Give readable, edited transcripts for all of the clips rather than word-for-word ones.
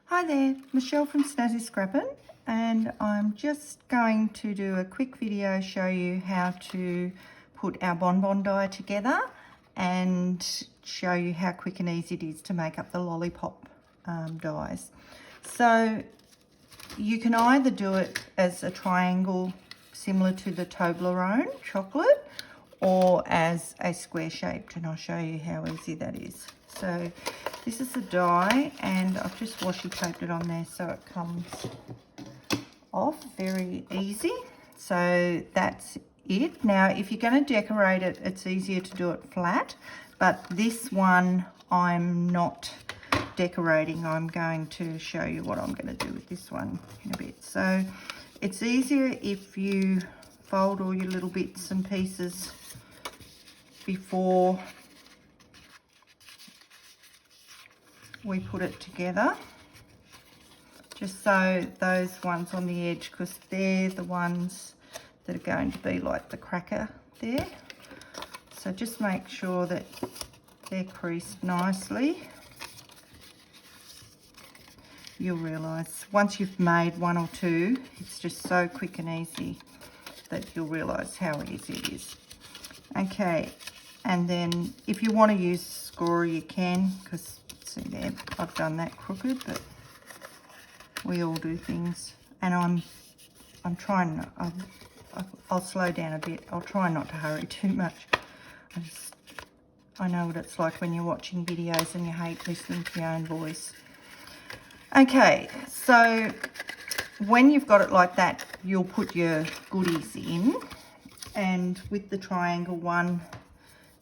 Hi there, Michelle from Snazzy Scrappin', and I'm just going to do a quick video show you how to put our bonbon die together and show you how quick and easy it is to make up the lollipop dies. So you can either do it as a triangle similar to the Toblerone chocolate or as a square shaped, and I'll show you how easy that is. So this is the die, and I've just washi taped it on there so it comes off very easy. So that's it. Now if you're going to decorate it, it's easier to do it flat, but this one I'm not decorating. I'm going to show you what I'm going to do with this one in a bit. So it's easier if you fold all your little bits and pieces before we put it together, just so those ones on the edge, because they're the ones that are going to be like the cracker there. So just make sure that they're creased nicely. You'll realise once you've made one or two, it's just so quick and easy that you'll realise how easy it is. Okay, and then if you want to use scorer you can, because see there, I've done that crooked, but we all do things. And I'm trying, I'll slow down a bit. I'll try not to hurry too much. I know what it's like when you're watching videos and you hate listening to your own voice. Okay, so when you've got it like that, you'll put your goodies in. And with the triangle one,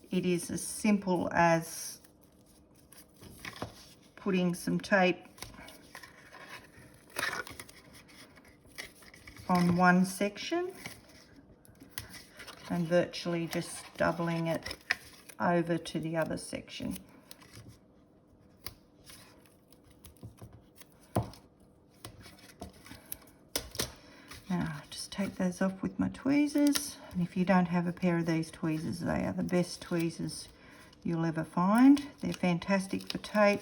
it is as simple as putting some tape on one section and virtually just doubling it over to the other section. Now just take those off with my tweezers, and if you don't have a pair of these tweezers, they are the best tweezers you'll ever find. They're fantastic for tape.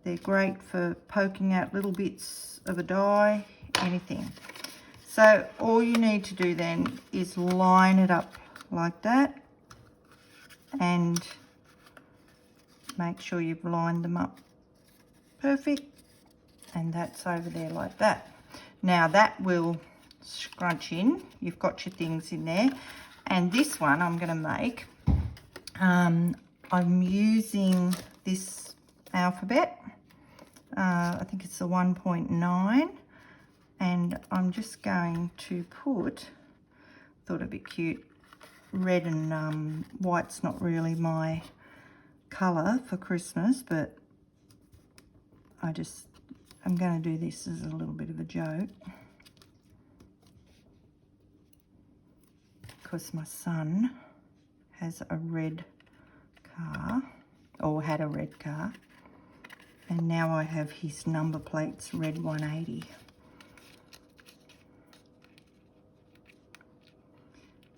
They're great for poking out little bits of a die, anything. So all you need to do then is line it up like that and make sure you've lined them up perfect, and that's over there like that. Now that will scrunch in. You've got your things in there. And this one I'm going to make, I'm using this alphabet. I think it's the 1.9, and I'm just going to put, thought it'd be cute, red and white's not really my colour for Christmas, but I'm going to do this as a little bit of a joke, because my son has a red car, or had a red car, and now I have his number plates red 180.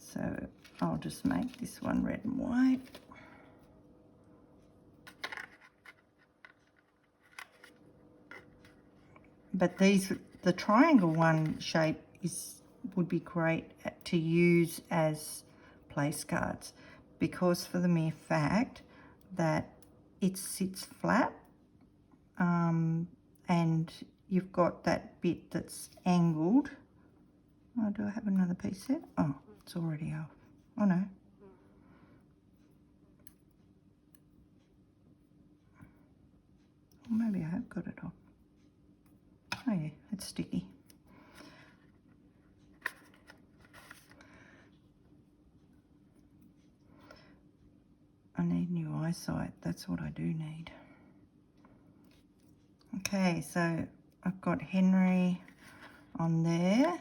So I'll just make this one red and white. But the triangle one shape would be great to use as place cards, because for the mere fact that it sits flat, and you've got that bit that's angled. Oh, do I have another piece there? Oh, it's already off. Oh no. Or maybe I have got it off. Oh yeah, it's sticky. I need new eyesight, that's what I do need. Okay, so I've got Henry on there,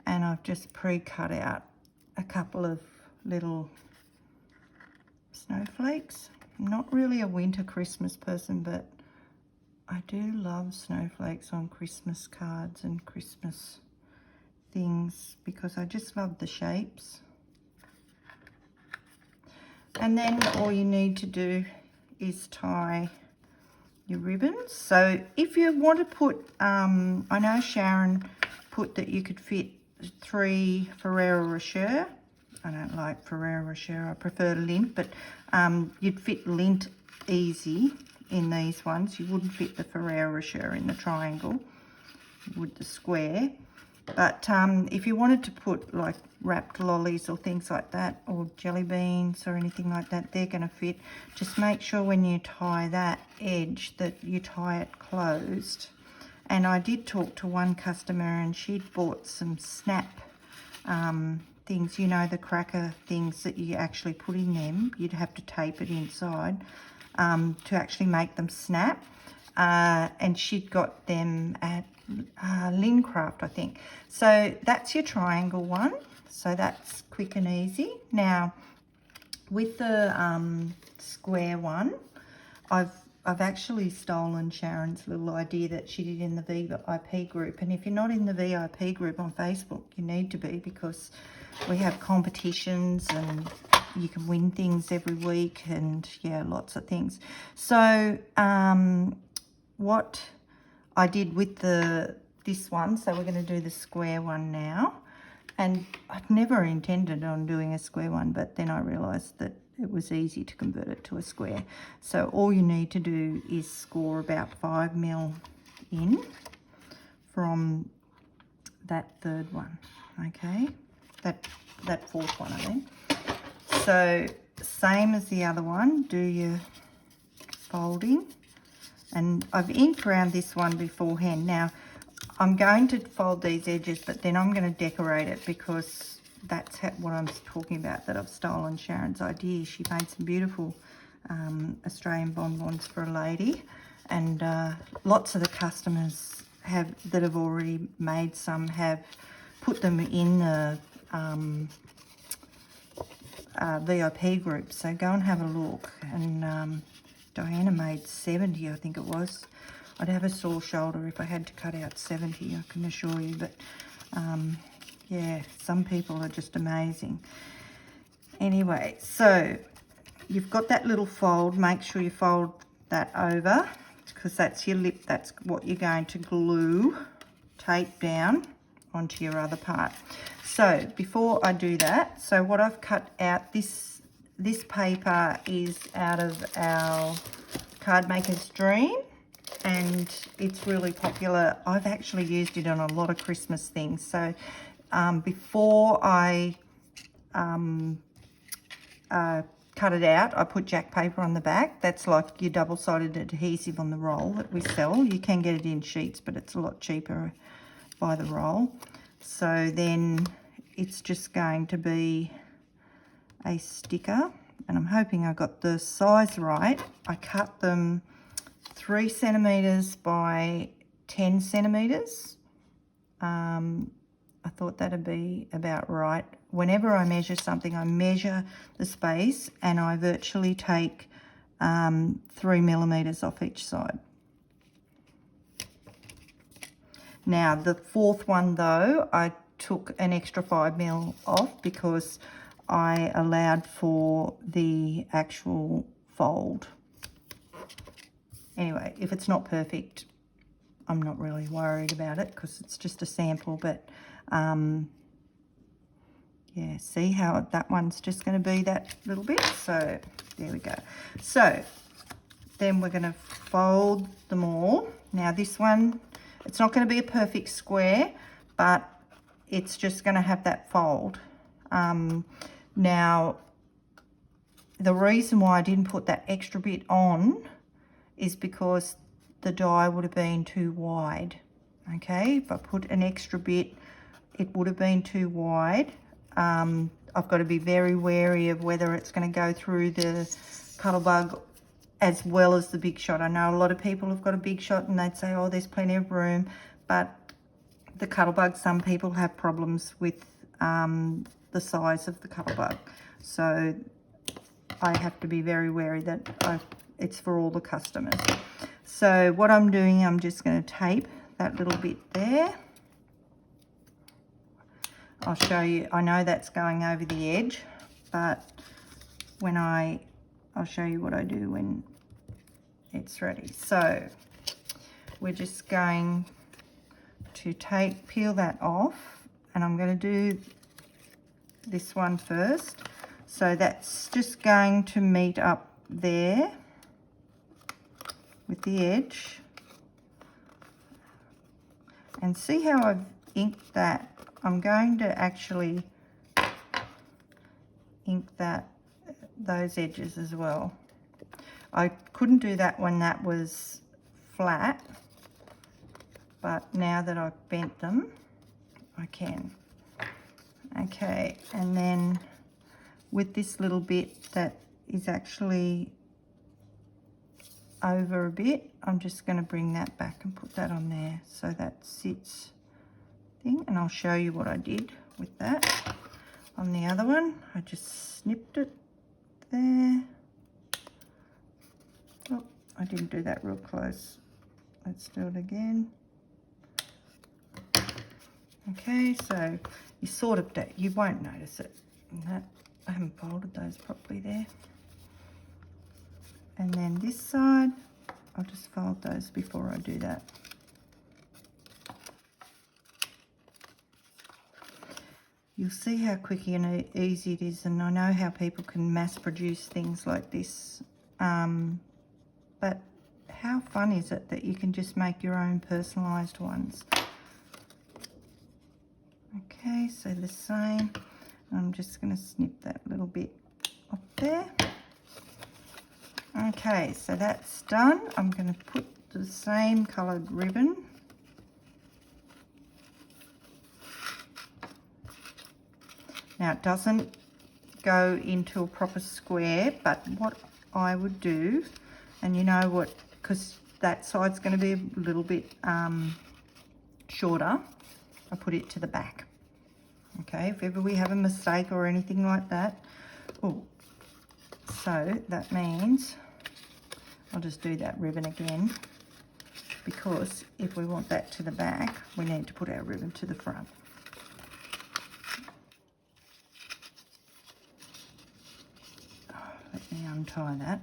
and I've just pre-cut out a couple of little snowflakes. I'm not really a winter Christmas person, but I do love snowflakes on Christmas cards and Christmas things, because I just love the shapes. And then all you need to do is tie your ribbons. So if you want to put, I know Sharon put that you could fit 3 Ferrero Rocher. I don't like Ferrero Rocher, I prefer lint, but you'd fit lint easy in these ones. You wouldn't fit the Ferrero Rocher in the triangle with the square. But if you wanted to put like wrapped lollies or things like that, or jelly beans or anything like that, they're going to fit. Just make sure when you tie that edge that you tie it closed. And I did talk to one customer and she'd bought some snap things, you know, the cracker things that you actually put in them. You'd have to tape it inside to actually make them snap. And she'd got them at Lincraft, I think. So that's your triangle one. So that's quick and easy. Now, with the square one, I've actually stolen Sharon's little idea that she did in the VIP group. And if you're not in the VIP group on Facebook, you need to be, because we have competitions and you can win things every week, and yeah, lots of things. So what I did with this one, so we're going to do the square one now. And I'd never intended on doing a square one, but then I realised that it was easy to convert it to a square. So all you need to do is score about 5 mil in from that third one, okay? That fourth one, I mean. So same as the other one, do your folding. And I've inked around this one beforehand. Now, I'm going to fold these edges, but then I'm going to decorate it, because that's what I'm talking about, that I've stolen Sharon's idea. She made some beautiful Australian bonbons for a lady, and lots of the customers that have already made some have put them in the VIP group. So go and have a look. And Diana made 70, I think it was. I'd have a sore shoulder if I had to cut out 70, I can assure you. But yeah, some people are just amazing. Anyway, so you've got that little fold. Make sure you fold that over, because that's your lip. That's what you're going to glue, tape down onto your other part. So before I do that, so what I've cut out, this paper is out of our Card Maker's Dream, and it's really popular. I've actually used it on a lot of Christmas things. So before I cut it out, I put jack paper on the back. That's like your double-sided adhesive on the roll that we sell. You can get it in sheets, but it's a lot cheaper by the roll. So then it's just going to be a sticker, and I'm hoping I got the size right. I cut them 3 centimeters by 10 centimeters. I thought that'd be about right. Whenever I measure something, I measure the space and I virtually take 3 millimeters off each side. Now the fourth one though, I took an extra 5 mil off because I allowed for the actual fold. Anyway, if it's not perfect, I'm not really worried about it because it's just a sample, but yeah, see how that one's just going to be that little bit. So there we go. So then we're going to fold them all. Now this one, it's not going to be a perfect square, but it's just going to have that fold. Now, the reason why I didn't put that extra bit on is because the die would have been too wide. Okay, if I put an extra bit, it would have been too wide. I've got to be very wary of whether it's going to go through the Cuttlebug as well as the Big Shot. I know a lot of people have got a Big Shot and they'd say, oh, there's plenty of room, but the Cuttlebug, some people have problems with the size of the Cuttlebug. So I have to be very wary that it's for all the customers. So what I'm doing, I'm just going to tape that little bit there. I'll show you. I know that's going over the edge, but when I'll show you what I do when it's ready. So we're just going to peel that off, and I'm going to do this one first. So that's just going to meet up there with the edge. And see how I've inked that? I'm going to actually ink those edges as well. I couldn't do that when that was flat, but now that I've bent them, I can. Okay, and then with this little bit that is actually over a bit, I'm just going to bring that back and put that on there so that sits thing, and I'll show you what I did with that. On the other one, I just snipped it there. Oh, I didn't do that real close. Let's do it again. Okay, so you sort of you won't notice it. I haven't folded those properly there. And then this side, I'll just fold those before I do that. You'll see how quick and easy it is, and I know how people can mass produce things like this, but how fun is it that you can just make your own personalised ones? Okay, so the same. I'm just going to snip that little bit off there. Okay, so that's done. I'm going to put the same coloured ribbon now. It doesn't go into a proper square, but what I would do, and you know what, because that side's going to be a little bit shorter, I put it to the back. Okay, if ever we have a mistake or anything like that. Oh, so that means I'll just do that ribbon again, because if we want that to the back, we need to put our ribbon to the front. Let me untie that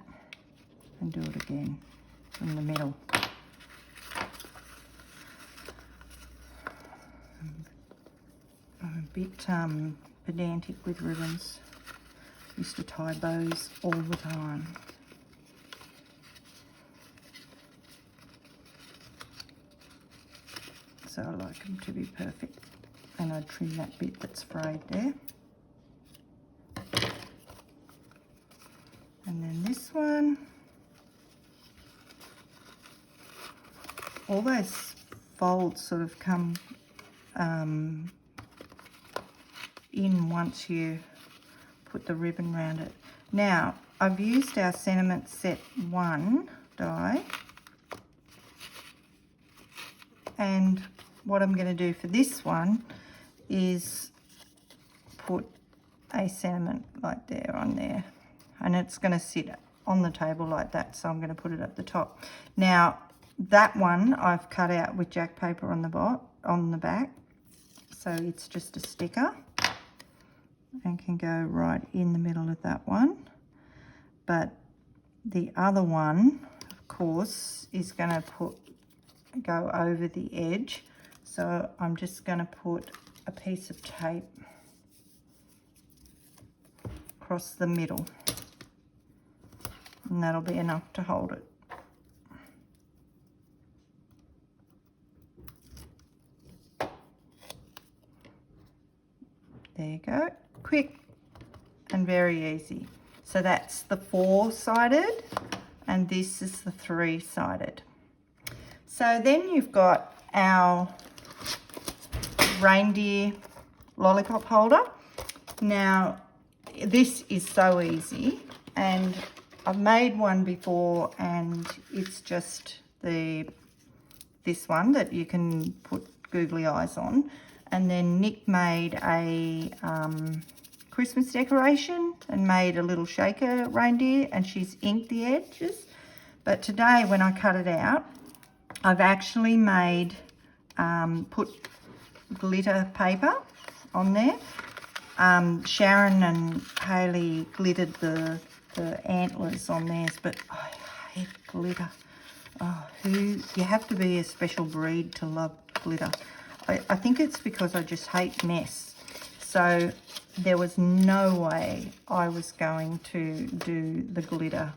and do it again in the middle. I'm a bit pedantic with ribbons. Used to tie bows all the time. So I like them to be perfect. And I trim that bit that's frayed there. And then this one. All those folds sort of come in once you put the ribbon around it. Now, I've used our Sentiment Set 1 die, and what I'm going to do for this one is put a sentiment like there on there, and it's going to sit on the table like that, so I'm going to put it at the top. Now, that one I've cut out with jack paper on the back, so it's just a sticker and can go right in the middle of that one. But the other one, of course, is going to go over the edge, so I'm just going to put a piece of tape across the middle, and that'll be enough to hold it. There you go. Quick and very easy. So that's the 4-sided, and this is the 3-sided. So then you've got our Reindeer Lollipop holder. Now, this is so easy, and I've made one before, and it's just this one that you can put googly eyes on. And then Nick made a Christmas decoration and made a little shaker reindeer, and she's inked the edges. But today, when I cut it out, I've actually made, put glitter paper on there. Sharon and Hayley glittered the antlers on theirs, but I pet glitter. Oh, you have to be a special breed to love glitter. I think it's because I just hate mess. So there was no way I was going to do the glitter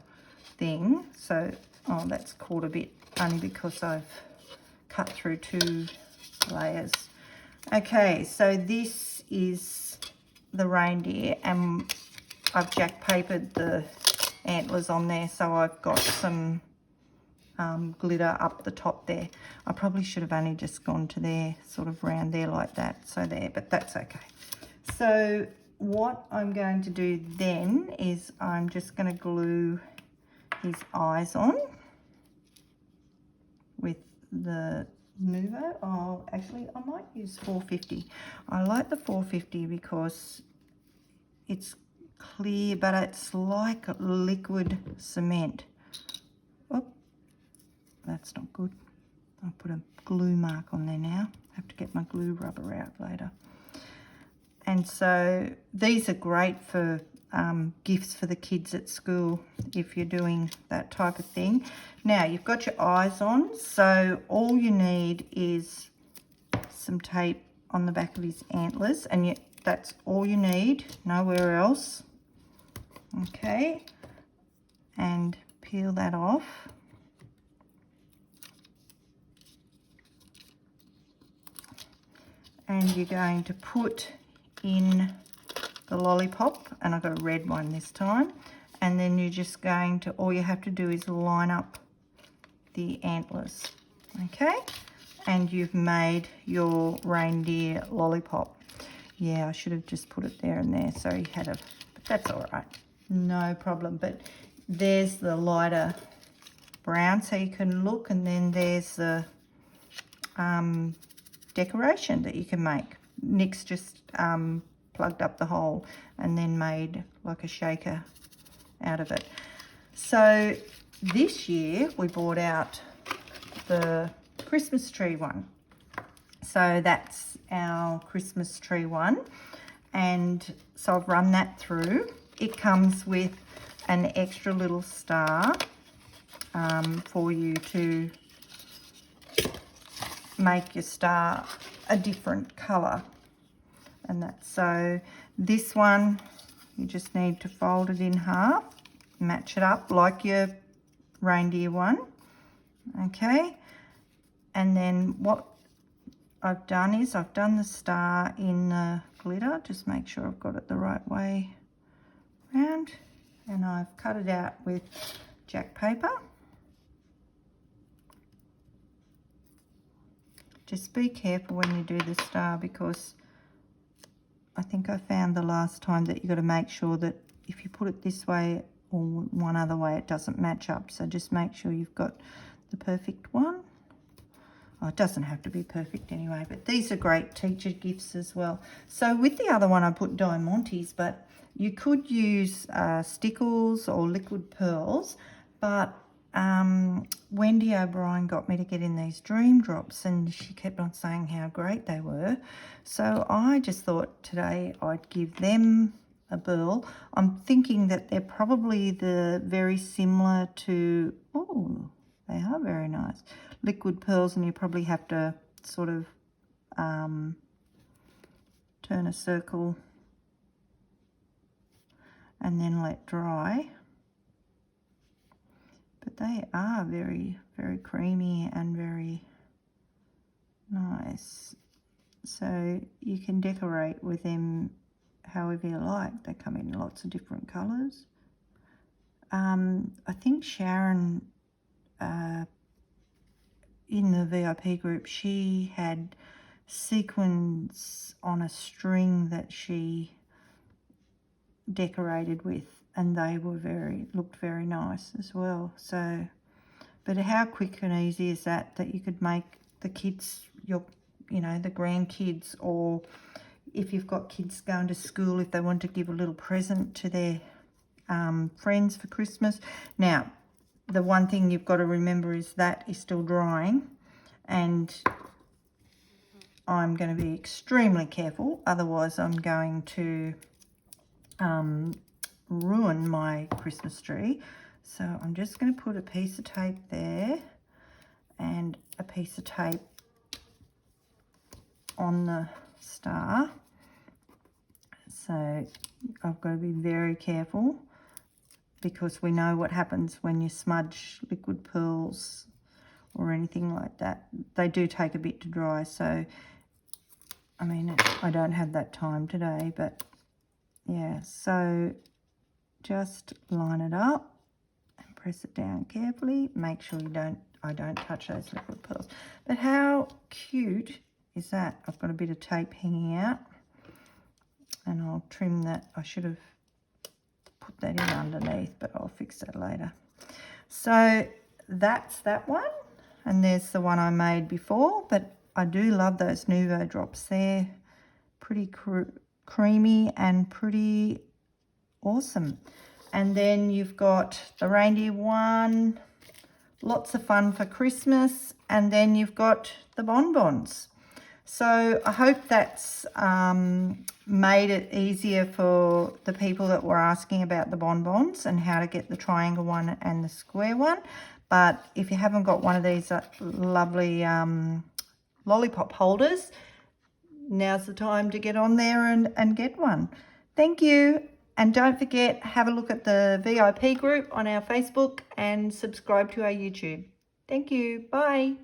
thing. So, oh, that's caught a bit, only because I've cut through 2 layers. Okay, so this is the reindeer, and I've jack papered the antlers on there, so I've got some glitter up the top there. I probably should have only just gone to there, sort of round there like that, so there, but that's okay. So what I'm going to do then is I'm just going to glue his eyes on with the Nuvo. Oh, actually, I might use 450. I like the 450 because it's clear, but it's like liquid cement. Oh, that's not good. I'll put a glue mark on there now. Have to get my glue rubber out later. And so these are great for gifts for the kids at school if you're doing that type of thing. Now you've got your eyes on, so all you need is some tape on the back of his antlers, and that's all you need, nowhere else. Okay, and peel that off. And you're going to put in the lollipop, and I've got a red one this time, and then you're just going to, all you have to do is line up the antlers, okay, and you've made your reindeer lollipop. Yeah, I should have just put it there and there so he had a, but that's all right, no problem. But there's the lighter brown so you can look, and then there's the decoration that you can make. Nick's just plugged up the hole and then made like a shaker out of it. So this year we bought out the Christmas tree one. So that's our Christmas tree one. And so I've run that through. It comes with an extra little star for you to make your star a different colour. And that's, so this one you just need to fold it in half, match it up like your reindeer one, okay. And then what I've done is I've done the star in the glitter, just make sure I've got it the right way round, and I've cut it out with jack paper. Just be careful when you do the star, because I think I found the last time that you've got to make sure that if you put it this way or one other way, it doesn't match up. So just make sure you've got the perfect one. Oh, it doesn't have to be perfect anyway, but these are great teacher gifts as well. So with the other one, I put diamantes, but you could use stickles or liquid pearls, but Wendy O'Brien got me to get in these dream drops, and she kept on saying how great they were. So I just thought today I'd give them a whirl. I'm thinking that they're probably very similar to, oh, they are very nice, liquid pearls, and you probably have to sort of turn a circle and then let dry. But they are very, very creamy and very nice. So you can decorate with them however you like. They come in lots of different colours. I think Sharon, in the VIP group, she had sequins on a string that she decorated with, and they were looked very nice as well. So, but how quick and easy is that you could make the kids, the grandkids, or if you've got kids going to school, if they want to give a little present to their friends for Christmas. Now, the one thing you've got to remember is that is still drying, and I'm going to be extremely careful, otherwise I'm going to ruin my Christmas tree. So I'm just going to put a piece of tape there and a piece of tape on the star. So I've got to be very careful, because we know what happens when you smudge liquid pearls or anything like that. They do take a bit to dry, so I mean, I don't have that time today, but yeah, so just line it up and press it down carefully. Make sure I don't touch those liquid pearls. But how cute is that? I've got a bit of tape hanging out, and I'll trim that. I should have put that in underneath, but I'll fix that later. So that's that one, and there's the one I made before, but I do love those Nuvo drops. They're pretty creamy and pretty awesome. And then you've got the reindeer one, lots of fun for Christmas, and then you've got the bonbons. So I hope that's made it easier for the people that were asking about the bonbons and how to get the triangle one and the square one. But if you haven't got one of these lovely lollipop holders, now's the time to get on there and get one. Thank you. And don't forget, have a look at the VIP group on our Facebook and subscribe to our YouTube. Thank you. Bye.